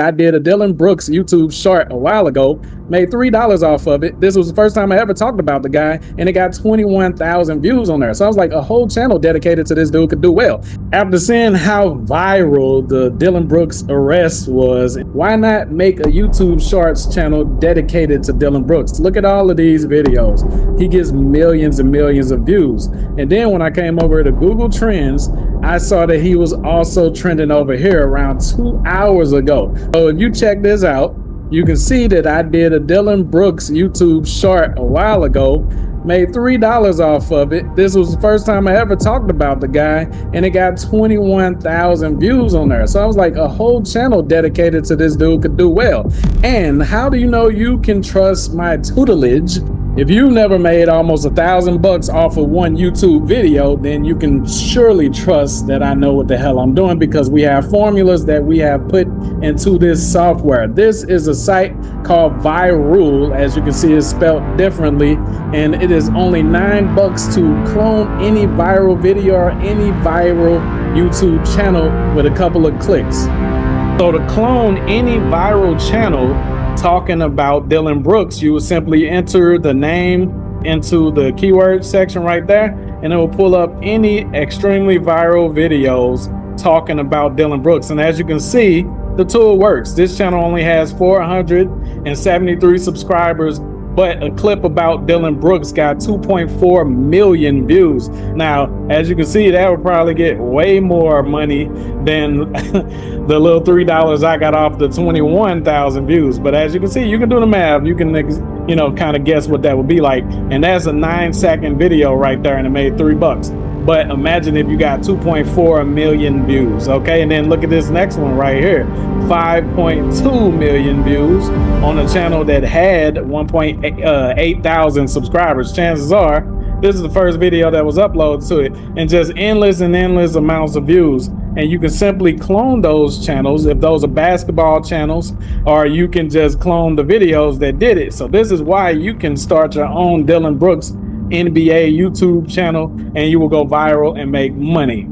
I did a Dillon Brooks YouTube short a while ago, made $3 off of it. This was the first time I ever talked about the guy, and it got 21,000 views on there. So I was like, a whole channel dedicated to this dude could do well. After seeing how viral the Dillon Brooks arrest was, why not make a YouTube Shorts channel dedicated to Dillon Brooks? Look at all of these videos. He gets millions and millions of views. And then when I came over to Google Trends, I saw that he was also trending over here around 2 hours ago. So if you check this out, you can see that I did a Dillon Brooks YouTube short a while ago, made $3 off of it. This was the first time I ever talked about the guy, and it got 21,000 views on there. So I was like, a whole channel dedicated to this dude could do well. And how do you know you can trust my tutelage? If you never made almost $1,000 off of one YouTube video, then you can surely trust that I know what the hell I'm doing, because we have formulas that we have put into this software. This is a site called Viral. As you can see, it's spelled differently, and it is only $9 to clone any viral video or any viral YouTube channel with a couple of clicks. So to clone any viral channel talking about Dillon Brooks, you will simply enter the name into the keyword section right there, and it will pull up any extremely viral videos talking about Dillon Brooks. And as you can see, the tool works. This channel only has 473 subscribers, but a clip about Dillon Brooks got 2.4 million views. Now, as you can see, that would probably get way more money than the little $3 I got off the 21,000 views. But as you can see, you can do the math. You can, kind of guess what that would be like. And that's a 9-second video right there, and it made $3. But imagine if you got 2.4 million views, okay? And then look at this next one right here, 5.2 million views on a channel that had 1.8 thousand subscribers. Chances are this is the first video that was uploaded to it, and just endless and endless amounts of views. And you can simply clone those channels if those are basketball channels, or you can just clone the videos that did it. So this is why you can start your own Dillon Brooks NBA YouTube channel, and you will go viral and make money.